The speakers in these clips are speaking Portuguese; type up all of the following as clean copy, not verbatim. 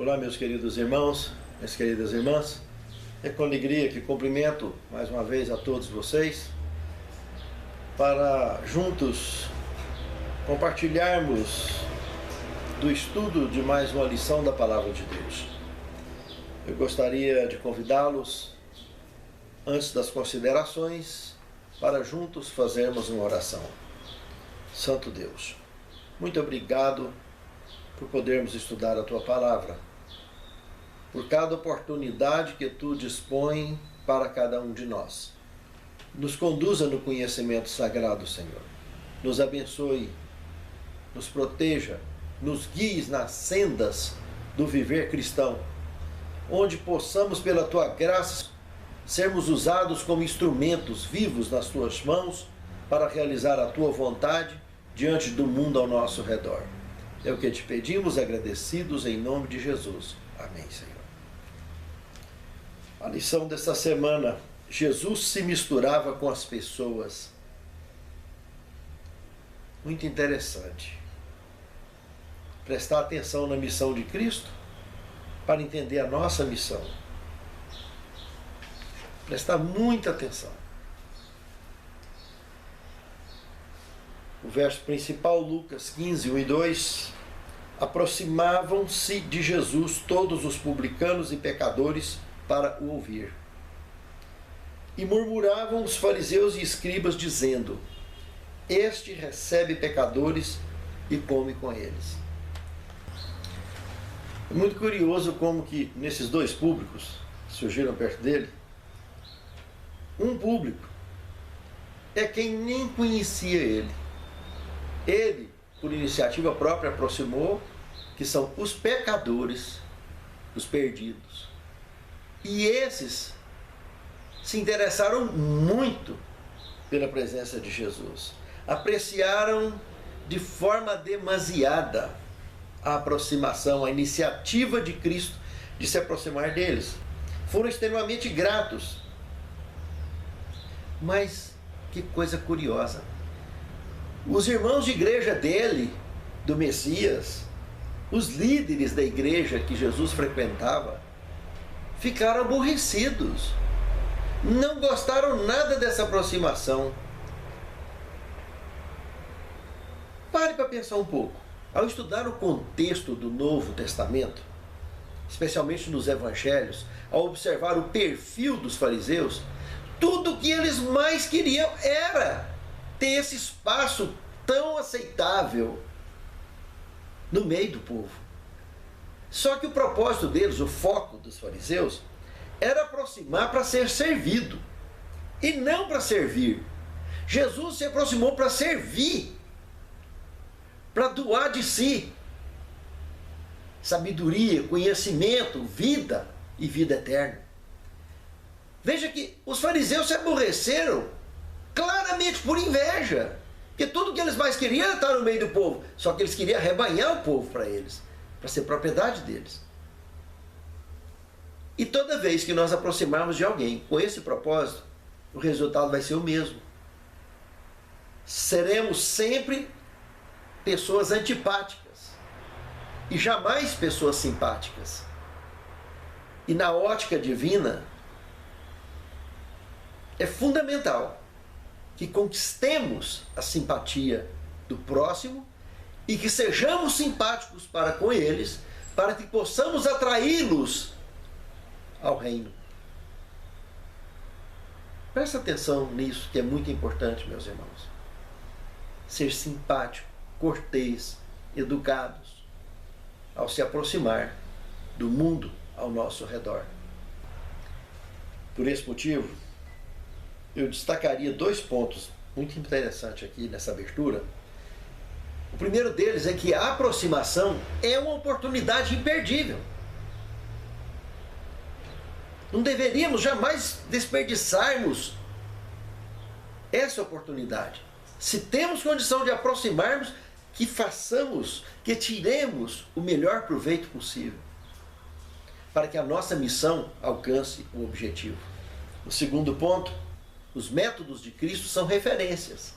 Olá, meus queridos irmãos, minhas queridas irmãs. É com alegria que cumprimento mais uma vez a todos vocês para juntos compartilharmos do estudo de mais uma lição da Palavra de Deus. Eu gostaria de convidá-los, antes das considerações, para juntos fazermos uma oração. Santo Deus, muito obrigado por podermos estudar a Tua Palavra, por cada oportunidade que Tu dispõe para cada um de nós. Nos conduza no conhecimento sagrado, Senhor. Nos abençoe, nos proteja, nos guie nas sendas do viver cristão, onde possamos, pela Tua graça, sermos usados como instrumentos vivos nas Tuas mãos para realizar a Tua vontade diante do mundo ao nosso redor. É o que te pedimos, agradecidos em nome de Jesus. Amém, Senhor. A lição desta semana: Jesus se misturava com as pessoas. Muito interessante. Prestar atenção na missão de Cristo para entender a nossa missão. Prestar muita atenção. O verso principal, Lucas 15, 1 e 2. Aproximavam-se de Jesus todos os publicanos e pecadores para o ouvir. E murmuravam os fariseus e escribas, dizendo: Este recebe pecadores e come com eles. É muito curioso como que nesses dois públicos que surgiram perto dele, um público é quem nem conhecia ele. Ele, por iniciativa própria, aproximou, que são os pecadores, os perdidos. E esses se interessaram muito pela presença de Jesus. Apreciaram de forma demasiada a aproximação, a iniciativa de Cristo de se aproximar deles. Foram extremamente gratos. Mas que coisa curiosa. Os irmãos de igreja dele, do Messias, os líderes da igreja que Jesus frequentava, ficaram aborrecidos. Não gostaram nada dessa aproximação. Pare para pensar um pouco. Ao estudar o contexto do Novo Testamento, especialmente nos Evangelhos, ao observar o perfil dos fariseus, tudo o que eles mais queriam era ter esse espaço tão aceitável no meio do povo. Só que o propósito deles, o foco dos fariseus, era aproximar para ser servido e não para servir. Jesus se aproximou para servir, para doar de si sabedoria, conhecimento, vida e vida eterna. Veja que os fariseus se aborreceram claramente por inveja, porque tudo que eles mais queriam era estar no meio do povo, só que eles queriam arrebanhar o povo para eles, para ser propriedade deles. E toda vez que nós aproximarmos de alguém com esse propósito, o resultado vai ser o mesmo. Seremos sempre pessoas antipáticas e jamais pessoas simpáticas. E na ótica divina, é fundamental que conquistemos a simpatia do próximo e que sejamos simpáticos para com eles, para que possamos atraí-los ao reino. Presta atenção nisso, que é muito importante, meus irmãos. Ser simpático, cortês, educados, ao se aproximar do mundo ao nosso redor. Por esse motivo, eu destacaria dois pontos muito interessantes aqui nessa abertura. O primeiro deles é que a aproximação é uma oportunidade imperdível. Não deveríamos jamais desperdiçarmos essa oportunidade. Se temos condição de aproximarmos, que façamos, que tiremos o melhor proveito possível, para que a nossa missão alcance o objetivo. O segundo ponto: os métodos de Cristo são referências.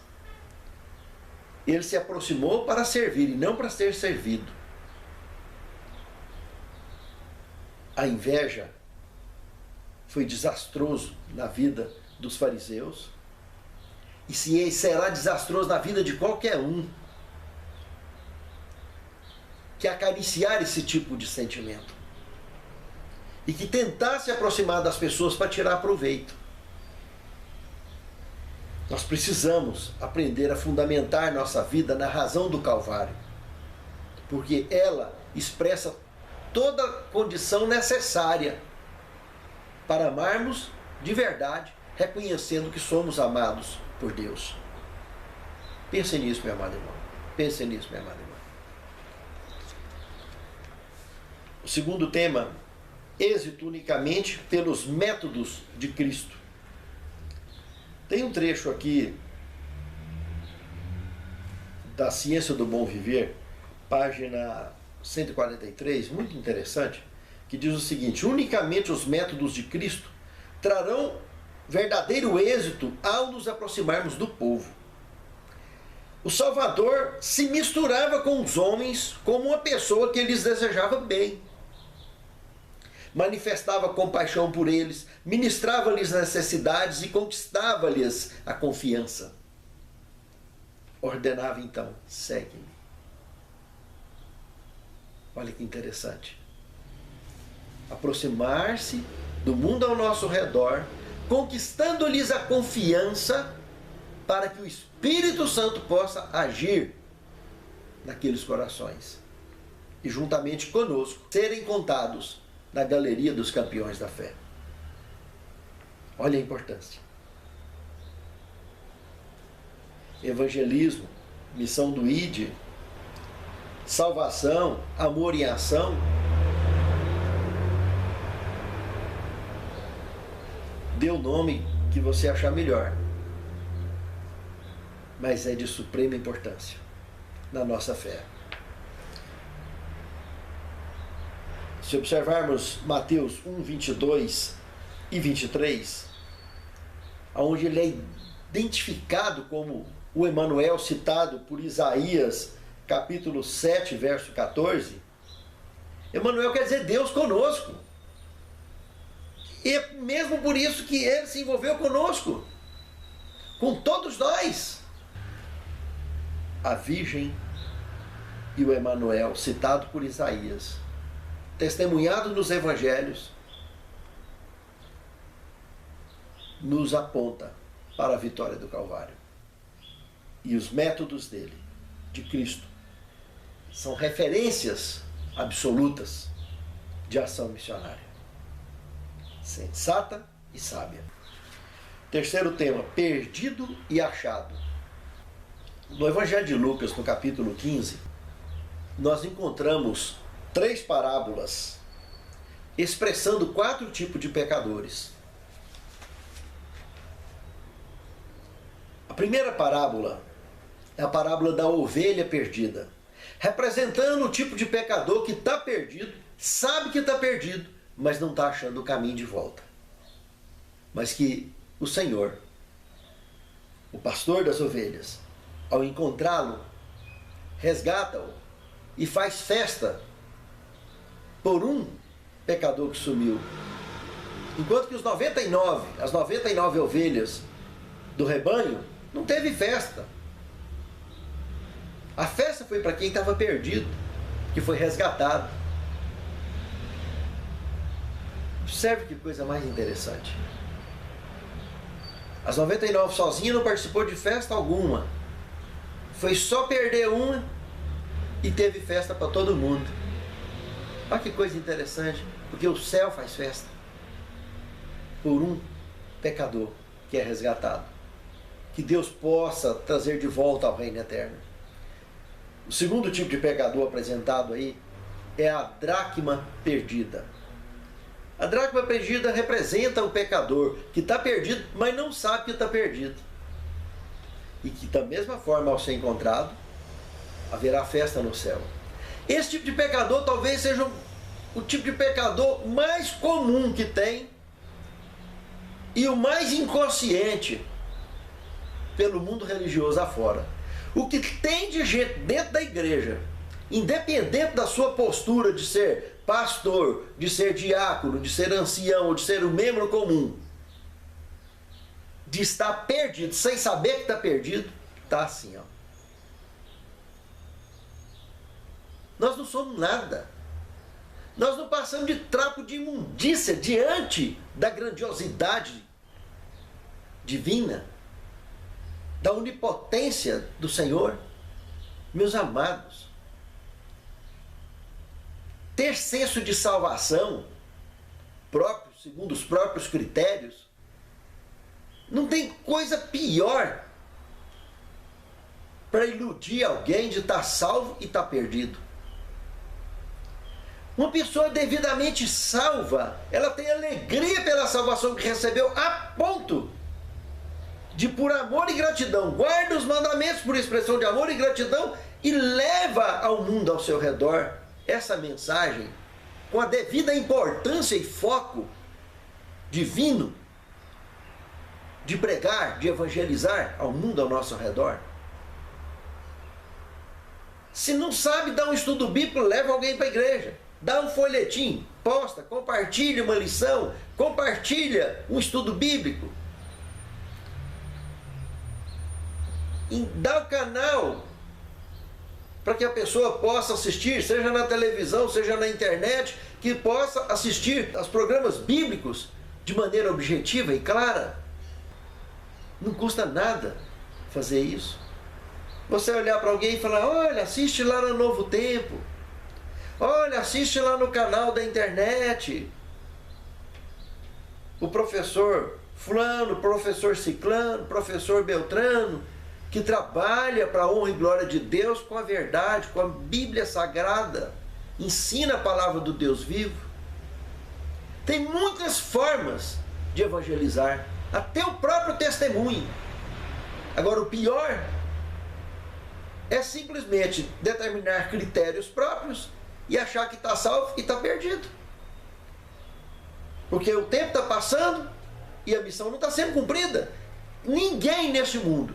Ele se aproximou para servir e não para ser servido. A inveja foi desastroso na vida dos fariseus e será desastroso na vida de qualquer um que acariciar esse tipo de sentimento e que tentar se aproximar das pessoas para tirar proveito. Nós precisamos aprender a fundamentar nossa vida na razão do Calvário, porque ela expressa toda a condição necessária para amarmos de verdade, reconhecendo que somos amados por Deus. Pense nisso, meu amado irmão. Pense nisso, minha amada irmã. O segundo tema, êxito unicamente pelos métodos de Cristo. Tem um trecho aqui da Ciência do Bom Viver, página 143, muito interessante, que diz o seguinte: unicamente os métodos de Cristo trarão verdadeiro êxito ao nos aproximarmos do povo. O Salvador se misturava com os homens como uma pessoa que lhes desejava bem. Manifestava compaixão por eles, ministrava-lhes necessidades e conquistava-lhes a confiança. Ordenava então: segue-me. Olha que interessante. Aproximar-se do mundo ao nosso redor, conquistando-lhes a confiança para que o Espírito Santo possa agir naqueles corações e juntamente conosco serem contados na galeria dos campeões da fé. Olha a importância. Evangelismo, missão do ID, salvação, amor em ação. Dê o nome que você achar melhor, mas é de suprema importância na nossa fé. Se observarmos Mateus 1, 22 e 23, onde ele é identificado como o Emanuel citado por Isaías, capítulo 7, verso 14, Emanuel quer dizer Deus conosco. E é mesmo por isso que ele se envolveu conosco, com todos nós. A Virgem e o Emanuel, citado por Isaías, testemunhado nos Evangelhos, nos aponta para a vitória do Calvário. E os métodos dele, de Cristo, são referências absolutas de ação missionária. Sensata e sábia. Terceiro tema, perdido e achado. No Evangelho de Lucas, no capítulo 15, nós encontramos 3 parábolas expressando 4 tipos de pecadores. A primeira parábola é a parábola da ovelha perdida, representando o tipo de pecador que está perdido, sabe que está perdido, mas não está achando o caminho de volta. Mas que o Senhor, o pastor das ovelhas, ao encontrá-lo, resgata-o e faz festa por um pecador que sumiu. Enquanto que as 99 ovelhas do rebanho, não teve festa. A festa foi para quem estava perdido, que foi resgatado. Observe que coisa mais interessante. As 99 sozinhas não participou de festa alguma. Foi só perder uma e teve festa para todo mundo. Olha que coisa interessante, porque o céu faz festa por um pecador que é resgatado. Que Deus possa trazer de volta ao reino eterno. O segundo tipo de pecador apresentado aí é a dracma perdida. A dracma perdida representa o pecador que está perdido, mas não sabe que está perdido. E que da mesma forma, ao ser encontrado, haverá festa no céu. Esse tipo de pecador talvez seja o tipo de pecador mais comum que tem e o mais inconsciente pelo mundo religioso afora. O que tem de gente dentro da igreja, independente da sua postura de ser pastor, de ser diácono, de ser ancião, ou de ser um membro comum, de estar perdido, sem saber que está perdido, está assim, ó. Nós não somos nada. Nós não passamos de trapo de imundícia diante da grandiosidade divina, da onipotência do Senhor. Meus amados, ter senso de salvação próprio, segundo os próprios critérios, não tem coisa pior para iludir alguém de estar salvo e estar perdido. Uma pessoa devidamente salva, ela tem alegria pela salvação que recebeu, a ponto de, por amor e gratidão, guarda os mandamentos por expressão de amor e gratidão e leva ao mundo ao seu redor essa mensagem com a devida importância e foco divino de pregar, de evangelizar ao mundo ao nosso redor. Se não sabe dar um estudo bíblico, leva alguém para a igreja. Dá um folhetim, posta, compartilha uma lição, compartilha um estudo bíblico. E dá o canal para que a pessoa possa assistir, seja na televisão, seja na internet, que possa assistir aos programas bíblicos de maneira objetiva e clara. Não custa nada fazer isso. Você olhar para alguém e falar: olha, assiste lá no Novo Tempo. Olha, assiste lá no canal da internet. O professor fulano, professor ciclano, professor beltrano, que trabalha para a honra e glória de Deus com a verdade, com a Bíblia Sagrada, ensina a palavra do Deus vivo. Tem muitas formas de evangelizar, até o próprio testemunho. Agora, o pior é simplesmente determinar critérios próprios e achar que está salvo e está perdido. Porque o tempo está passando e a missão não está sendo cumprida. Ninguém neste mundo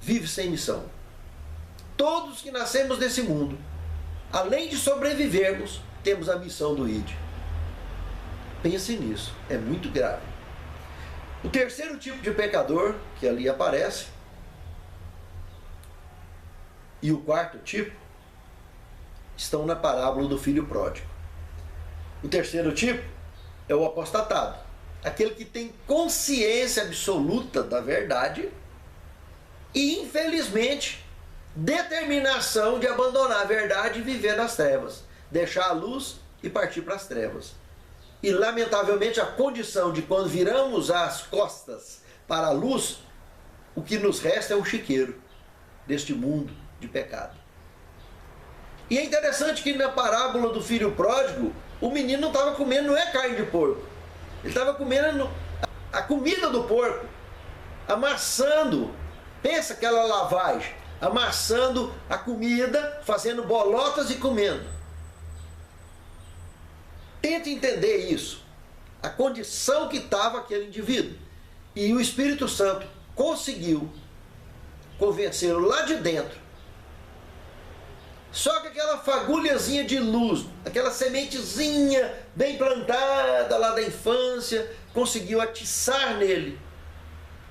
vive sem missão. Todos que nascemos nesse mundo, além de sobrevivermos, temos a missão do ID. Pense nisso, é muito grave. O terceiro tipo de pecador que ali aparece, e o quarto tipo, estão na parábola do filho pródigo. O terceiro tipo é o apostatado, aquele que tem consciência absoluta da verdade e, infelizmente, determinação de abandonar a verdade e viver nas trevas, deixar a luz e partir para as trevas. E, lamentavelmente, a condição de quando viramos as costas para a luz, o que nos resta é o chiqueiro deste mundo de pecado. E é interessante que na parábola do filho pródigo, o menino não estava comendo, não é carne de porco. Ele estava comendo a comida do porco, amassando. Pensa aquela lavagem, amassando a comida, fazendo bolotas e comendo. Tente entender isso, a condição que estava aquele indivíduo. E o Espírito Santo conseguiu convencê-lo lá de dentro. Só que aquela fagulhazinha de luz, aquela sementezinha bem plantada lá da infância, conseguiu atiçar nele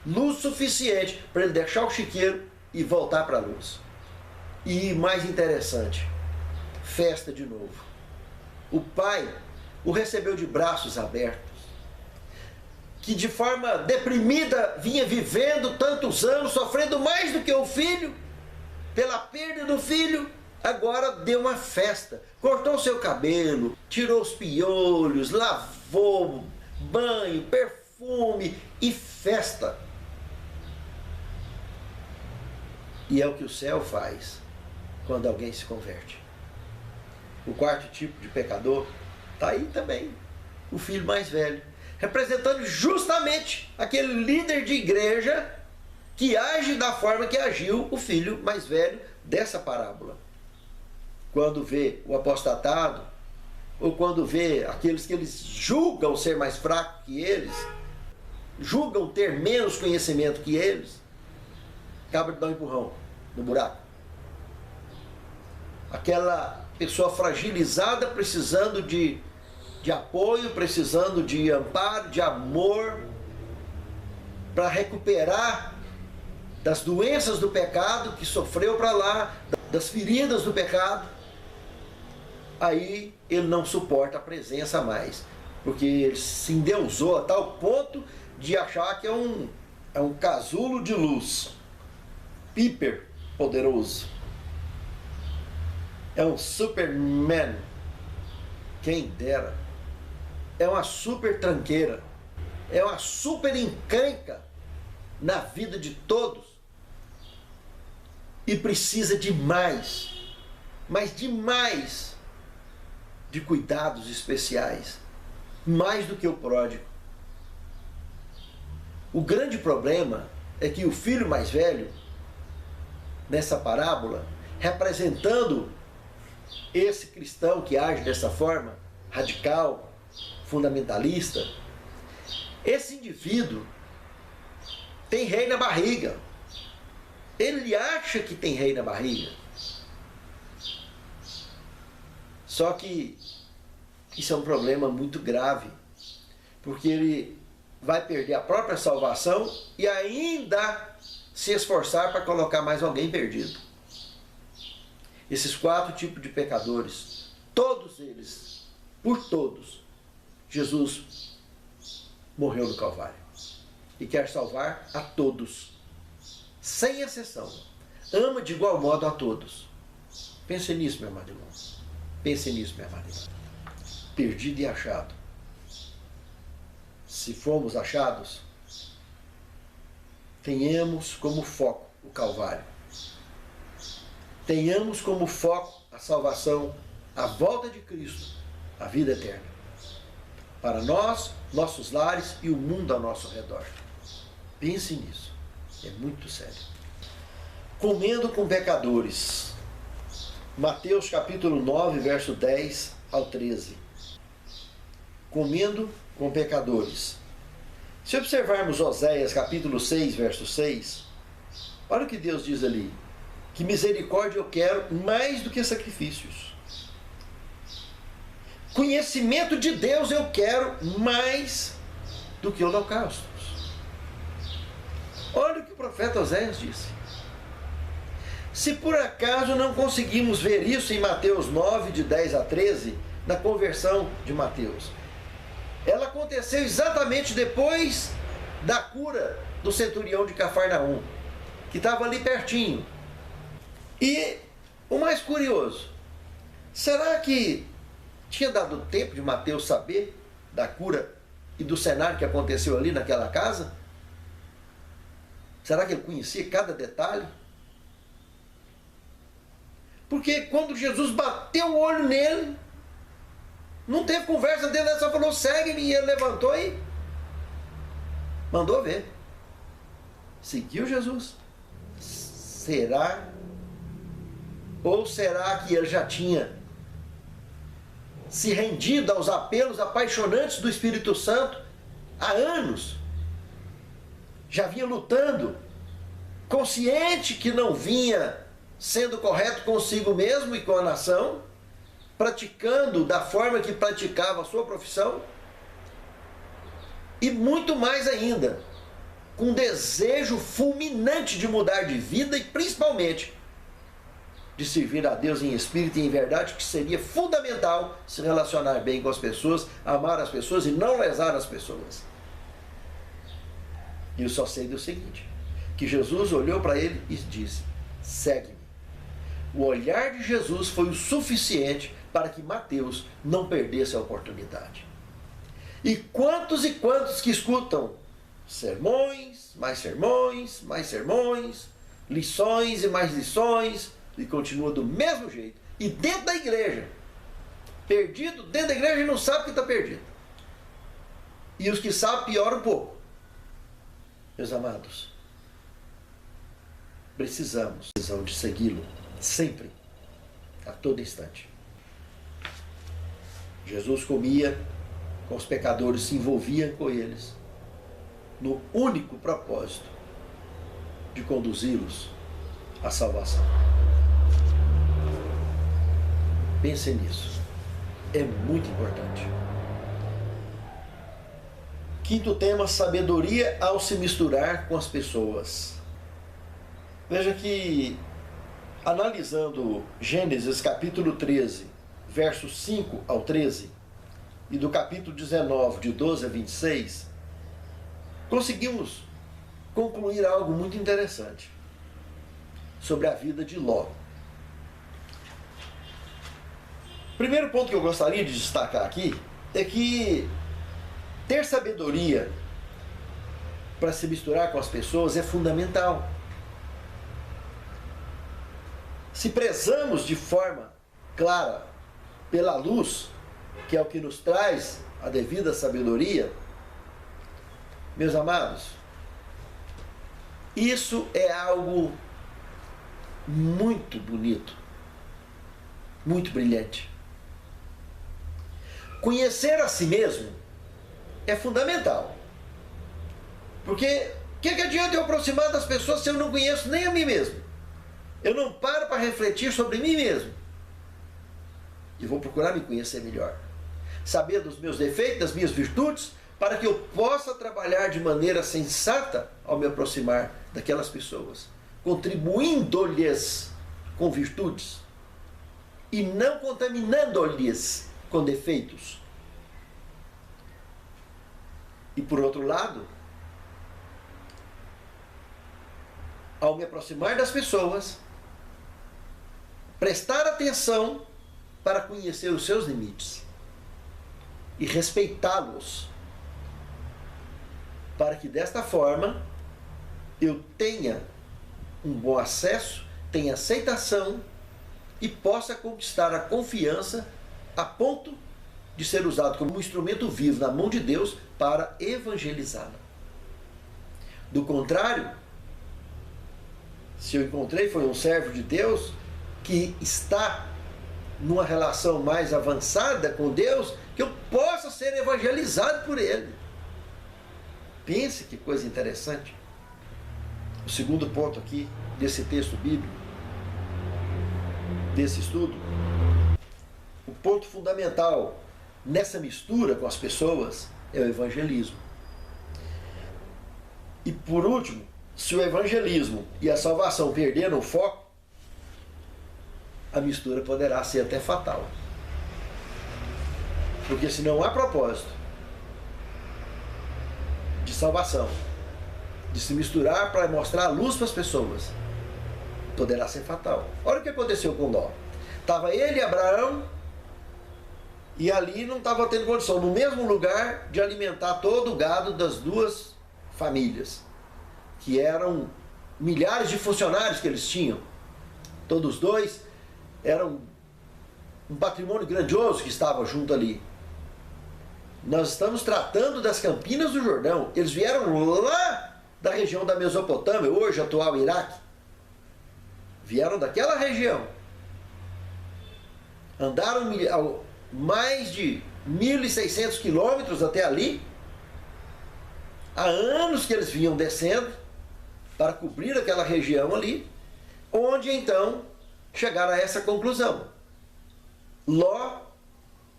luz suficiente para ele deixar o chiqueiro e voltar para a luz. E mais interessante, festa de novo. O pai o recebeu de braços abertos, que de forma deprimida vinha vivendo tantos anos, sofrendo mais do que o filho, pela perda do filho. Agora deu uma festa, cortou seu cabelo, tirou os piolhos, lavou, banho, perfume e festa. E é o que o céu faz quando alguém se converte. O quarto tipo de pecador está aí também, o filho mais velho, representando justamente aquele líder de igreja que age da forma que agiu o filho mais velho dessa parábola. Quando vê o apostatado, ou quando vê aqueles que eles julgam ser mais fracos que eles, julgam ter menos conhecimento que eles, acaba de dar um empurrão no buraco. Aquela pessoa fragilizada, precisando de apoio, precisando de amparo, de amor, para recuperar das doenças do pecado que sofreu para lá, das feridas do pecado. Aí ele não suporta a presença mais, porque ele se endeusou a tal ponto de achar que é um casulo de luz, hiper poderoso, é um Superman, quem dera, é uma super tranqueira, é uma super encrenca na vida de todos, e precisa de mais, mas demais, de cuidados especiais, mais do que o pródigo. O grande problema é que o filho mais velho, nessa parábola, representando esse cristão que age dessa forma, radical, fundamentalista, esse indivíduo tem rei na barriga. Ele acha que tem rei na barriga. Só que isso é um problema muito grave, porque ele vai perder a própria salvação e ainda se esforçar para colocar mais alguém perdido. Esses 4 tipos de pecadores, todos eles, por todos, Jesus morreu no Calvário e quer salvar a todos, sem exceção. Ama de igual modo a todos. Pense nisso, meu amado irmão. Pense nisso, minha amada irmã. Perdido e achado. Se formos achados, tenhamos como foco o Calvário. Tenhamos como foco a salvação, a volta de Cristo, a vida eterna. Para nós, nossos lares e o mundo ao nosso redor. Pense nisso. É muito sério. Comendo com pecadores. Mateus capítulo 9, verso 10 ao 13. Comendo com pecadores. Se observarmos Oséias capítulo 6, verso 6, olha o que Deus diz ali. Que misericórdia eu quero mais do que sacrifícios. Conhecimento de Deus eu quero mais do que holocaustos. Olha o que o profeta Oséias disse. Se por acaso não conseguimos ver isso em Mateus 9, de 10 a 13, na conversão de Mateus, ela aconteceu exatamente depois da cura do centurião de Cafarnaum, que estava ali pertinho. E o mais curioso, será que tinha dado tempo de Mateus saber da cura e do cenário que aconteceu ali naquela casa? Será que ele conhecia cada detalhe? Porque quando Jesus bateu o olho nele, não teve conversa dele, ele só falou, segue-me, e ele levantou e mandou ver. Seguiu Jesus. Será? Ou será que ele já tinha se rendido aos apelos apaixonantes do Espírito Santo há anos? Já vinha lutando, consciente que não vinha sendo correto consigo mesmo e com a nação, praticando da forma que praticava a sua profissão, e muito mais ainda, com desejo fulminante de mudar de vida e principalmente de servir a Deus em espírito e em verdade, que seria fundamental se relacionar bem com as pessoas, amar as pessoas e não lesar as pessoas. E eu só sei do seguinte, que Jesus olhou para ele e disse, segue-me. O olhar de Jesus foi o suficiente para que Mateus não perdesse a oportunidade. E quantos que escutam sermões, mais lições e mais lições, e continua do mesmo jeito. E dentro da igreja, perdido dentro da igreja e não sabe que está perdido. E os que sabem pioram um pouco. Meus amados, precisamos de segui-lo sempre, a todo instante. Jesus comia com os pecadores, se envolvia com eles, no único propósito de conduzi-los à salvação. Pense nisso. É muito importante. Quinto tema, sabedoria ao se misturar com as pessoas. Veja que, analisando Gênesis capítulo 13, versos 5 ao 13, e do capítulo 19, de 12 a 26, conseguimos concluir algo muito interessante sobre a vida de Ló. O primeiro ponto que eu gostaria de destacar aqui é que ter sabedoria para se misturar com as pessoas é fundamental. Se prezamos de forma clara pela luz, que é o que nos traz a devida sabedoria, meus amados, isso é algo muito bonito, muito brilhante. Conhecer a si mesmo é fundamental. Porque o que adianta eu aproximar das pessoas se eu não conheço nem a mim mesmo? Eu não paro para refletir sobre mim mesmo. E vou procurar me conhecer melhor. Saber dos meus defeitos, das minhas virtudes, para que eu possa trabalhar de maneira sensata ao me aproximar daquelas pessoas, contribuindo-lhes com virtudes e não contaminando-lhes com defeitos. E por outro lado, ao me aproximar das pessoas, prestar atenção para conhecer os seus limites e respeitá-los, para que desta forma eu tenha um bom acesso, tenha aceitação e possa conquistar a confiança a ponto de ser usado como um instrumento vivo na mão de Deus para evangelizá-la. Do contrário, se eu encontrei foi um servo de Deus que está numa relação mais avançada com Deus, que eu possa ser evangelizado por ele. Pense que coisa interessante. O segundo ponto aqui desse texto bíblico, desse estudo, o ponto fundamental nessa mistura com as pessoas é o evangelismo. E por último, se o evangelismo e a salvação perderam o foco, a mistura poderá ser até fatal. Porque se não há propósito de salvação, de se misturar para mostrar a luz para as pessoas, poderá ser fatal. Olha o que aconteceu com Ló. Estava ele e Abraão, e ali não estava tendo condição, no mesmo lugar, de alimentar todo o gado das duas famílias, que eram milhares de funcionários que eles tinham. Todos dois eram um patrimônio grandioso que estava junto ali. Nós estamos tratando das Campinas do Jordão. Eles vieram lá da região da Mesopotâmia, hoje atual Iraque. Vieram daquela região. Andaram mais de 1.600 quilômetros até ali. Há anos que eles vinham descendo para cobrir aquela região ali, onde então chegaram a essa conclusão. Ló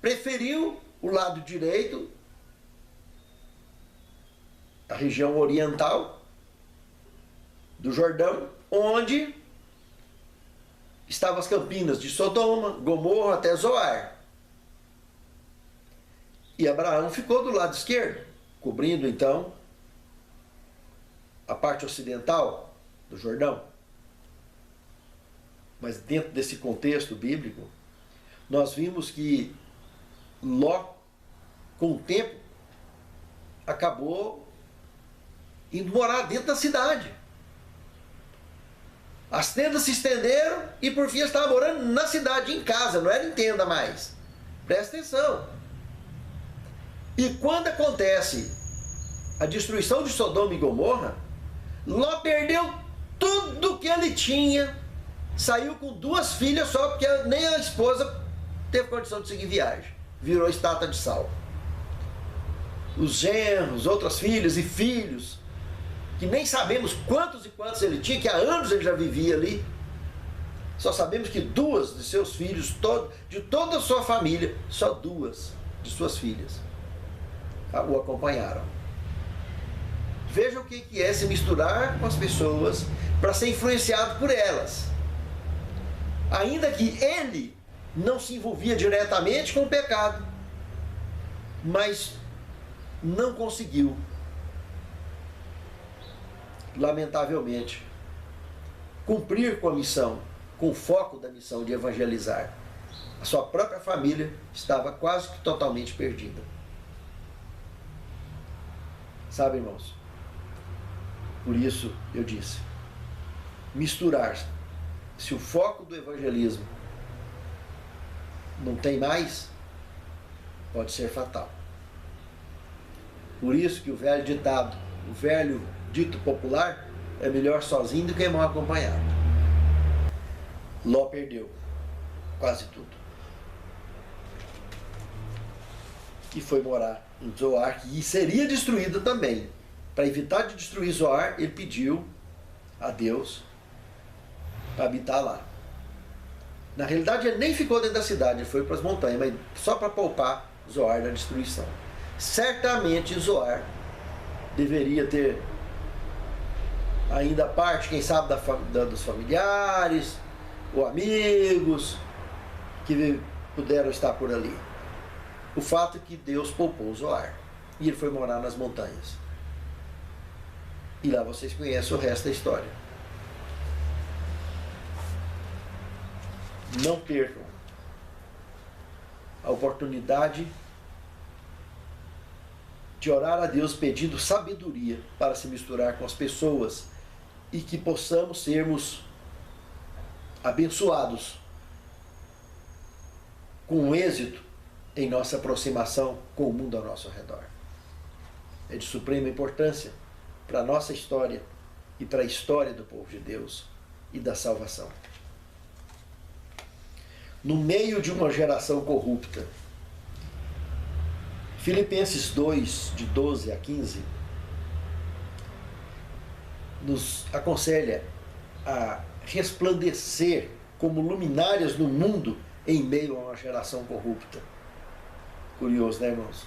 preferiu o lado direito, a região oriental do Jordão, onde estavam as campinas de Sodoma, Gomorra até Zoar. E Abraão ficou do lado esquerdo, cobrindo então a parte ocidental do Jordão. Mas dentro desse contexto bíblico, nós vimos que Ló, com o tempo, acabou indo morar dentro da cidade. As tendas se estenderam e por fim ele estava morando na cidade, em casa, não era em tenda mais. Presta atenção. E quando acontece a destruição de Sodoma e Gomorra, Ló perdeu tudo que ele tinha, saiu com 2 filhas só, porque nem a esposa teve condição de seguir viagem. Virou estátua de sal. Os genros, outras filhas e filhos, que nem sabemos quantos e quantos ele tinha, que há anos ele já vivia ali, Só sabemos que 2 de seus filhos, de toda a sua família, só 2 de suas filhas o acompanharam. Veja o que é se misturar com as pessoas para ser influenciado por elas. Ainda que ele não se envolvia diretamente com o pecado, mas não conseguiu, lamentavelmente, cumprir com a missão, com o foco da missão de evangelizar. A sua própria família estava quase que totalmente perdida. Sabe, irmãos? Por isso eu disse, misturar, se o foco do evangelismo não tem mais, pode ser fatal. Por isso que o velho ditado, o velho dito popular, é melhor sozinho do que mal acompanhado. Ló perdeu quase tudo. E foi morar em Zoar, que seria destruída também. Para evitar de destruir Zoar, ele pediu a Deus para habitar lá. Na realidade, ele nem ficou dentro da cidade, ele foi para as montanhas, mas só para poupar Zoar da destruição. Certamente Zoar deveria ter ainda parte, quem sabe, dos familiares ou amigos que puderam estar por ali. O fato é que Deus poupou Zoar e ele foi morar nas montanhas. E lá vocês conhecem o resto da história. Não percam a oportunidade de orar a Deus pedindo sabedoria para se misturar com as pessoas e que possamos sermos abençoados com êxito em nossa aproximação com o mundo ao nosso redor. É de suprema importância para a nossa história e para a história do povo de Deus e da salvação. No meio de uma geração corrupta, Filipenses 2, de 12 a 15, nos aconselha a resplandecer como luminárias no mundo em meio a uma geração corrupta. Curioso, né, irmãos?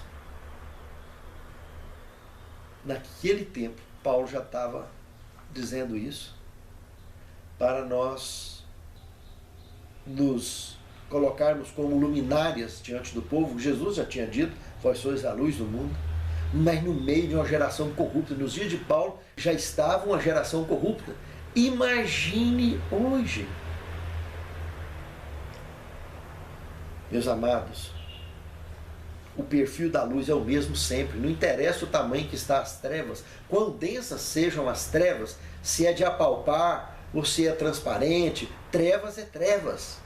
Naquele tempo, Paulo já estava dizendo isso para nós nos colocarmos como luminárias diante do povo. Jesus já tinha dito, vós sois a luz do mundo, mas no meio de uma geração corrupta. Nos dias de Paulo já estava uma geração corrupta. Imagine hoje. Meus amados, o perfil da luz é o mesmo sempre, não interessa o tamanho que está as trevas, quão densas sejam as trevas, se é de apalpar ou se é transparente, trevas é trevas.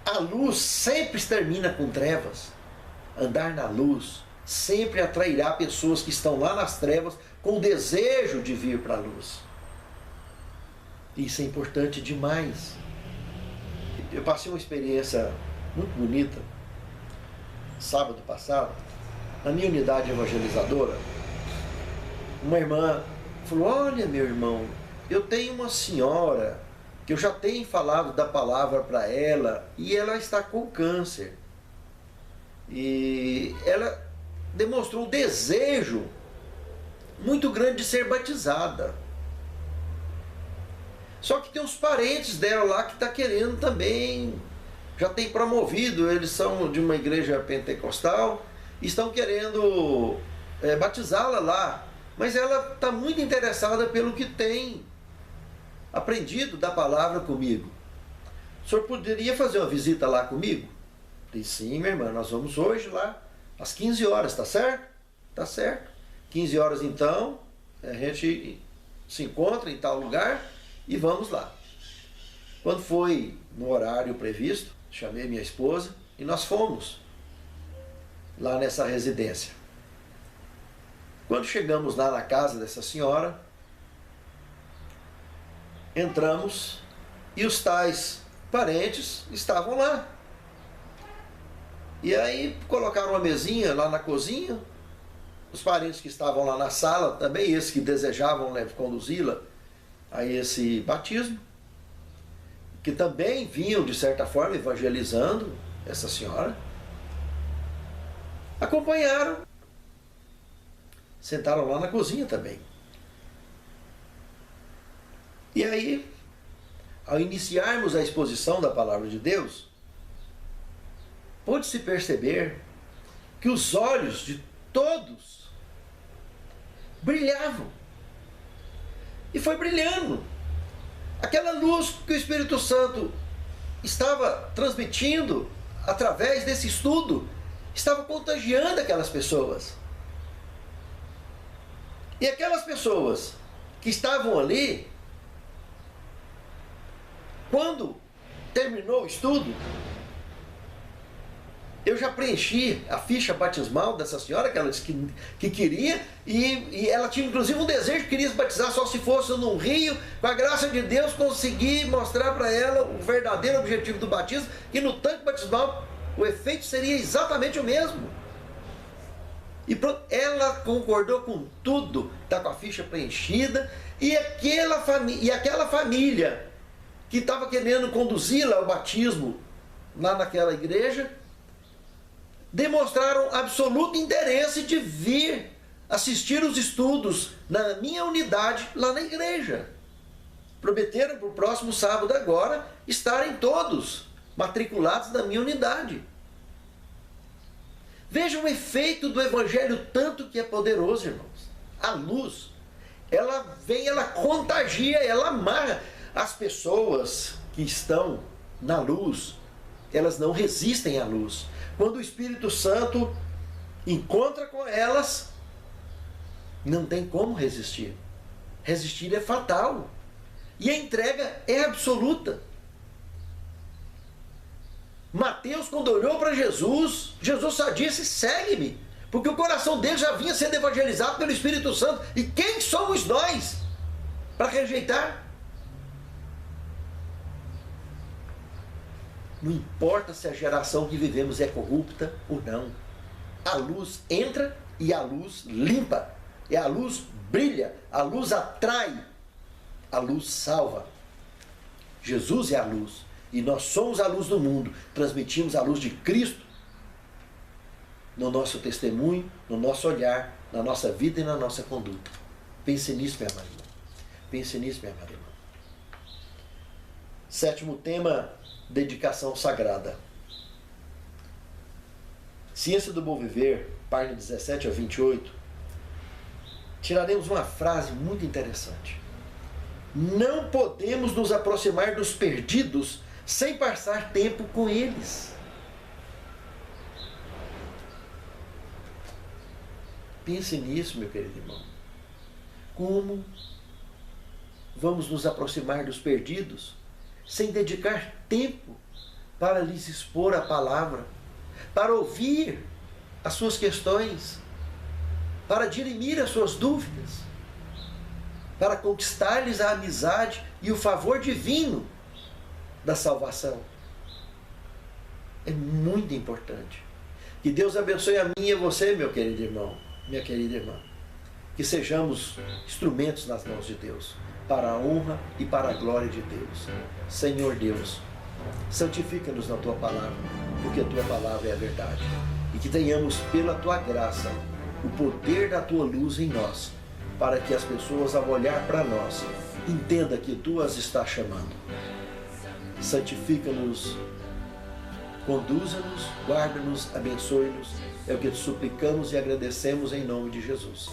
A luz sempre extermina com trevas. Andar na luz sempre atrairá pessoas que estão lá nas trevas com o desejo de vir para a luz. Isso é importante demais. Eu passei uma experiência muito bonita sábado passado, na minha unidade evangelizadora. Uma irmã falou: olha, meu irmão, eu tenho uma senhora que eu já tenho falado da palavra para ela e ela está com câncer. E ela demonstrou um desejo muito grande de ser batizada. Só que tem uns parentes dela lá que estão querendo também, já tem promovido, eles são de uma igreja pentecostal, estão querendo batizá-la lá. Mas ela está muito interessada pelo que tem aprendido da palavra comigo. O senhor poderia fazer uma visita lá comigo? Eu disse: sim, minha irmã, nós vamos hoje lá, às 15 horas, tá certo? Tá certo. 15 horas então, a gente se encontra em tal lugar e vamos lá. Quando foi no horário previsto, chamei minha esposa e nós fomos lá nessa residência. Quando chegamos lá na casa dessa senhora, entramos e os tais parentes estavam lá. E aí colocaram uma mesinha lá na cozinha, os parentes que estavam lá na sala também, esses que desejavam conduzi-la a esse batismo, que também vinham, de certa forma, evangelizando essa senhora, acompanharam, sentaram lá na cozinha também. E aí, ao iniciarmos a exposição da palavra de Deus, pôde-se perceber que os olhos de todos brilhavam. E foi brilhando. Aquela luz que o Espírito Santo estava transmitindo através desse estudo, estava contagiando aquelas pessoas. E aquelas pessoas que estavam ali, quando terminou o estudo, eu já preenchi a ficha batismal dessa senhora, que ela disse que queria, e ela tinha inclusive um desejo, queria se batizar só se fosse num rio. Com a graça de Deus, consegui mostrar para ela o verdadeiro objetivo do batismo, que no tanque batismal o efeito seria exatamente o mesmo. E pronto, ela concordou com tudo, está com a ficha preenchida, e aquela família que estava querendo conduzi-la ao batismo lá naquela igreja, demonstraram absoluto interesse de vir assistir os estudos na minha unidade lá na igreja. Prometeram para o próximo sábado agora estarem todos matriculados na minha unidade. Veja o efeito do Evangelho, tanto que é poderoso, irmãos. A luz, ela vem, ela contagia, ela amarra. As pessoas que estão na luz, elas não resistem à luz. Quando o Espírito Santo encontra com elas, não tem como resistir. Resistir é fatal. E a entrega é absoluta. Mateus, quando olhou para Jesus, Jesus só disse: segue-me. Porque o coração dele já vinha sendo evangelizado pelo Espírito Santo. E quem somos nós para rejeitar? Não importa se a geração que vivemos é corrupta ou não. A luz entra e a luz limpa. E a luz brilha, a luz atrai, a luz salva. Jesus é a luz. E nós somos a luz do mundo. Transmitimos a luz de Cristo no nosso testemunho, no nosso olhar, na nossa vida e na nossa conduta. Pense nisso, minha amada irmã. Pense nisso, minha amada irmã. Sétimo tema: dedicação sagrada. Ciência do Bom Viver, página 17 a 28, tiraremos uma frase muito interessante. Não podemos nos aproximar dos perdidos sem passar tempo com eles. Pense nisso, meu querido irmão. Como vamos nos aproximar dos perdidos sem dedicar tempo para lhes expor a palavra, para ouvir as suas questões, para dirimir as suas dúvidas, para conquistar-lhes a amizade e o favor divino da salvação? É muito importante. Que Deus abençoe a mim e a você, meu querido irmão, minha querida irmã. Que sejamos instrumentos nas mãos de Deus, para a honra e para a glória de Deus. Senhor Deus, santifica-nos na Tua palavra, porque a Tua palavra é a verdade. E que tenhamos, pela Tua graça, o poder da Tua luz em nós, para que as pessoas, ao olhar para nós, entendam que Tu as estás chamando. Santifica-nos, conduza-nos, guarda-nos, abençoe-nos. É o que te suplicamos e agradecemos em nome de Jesus.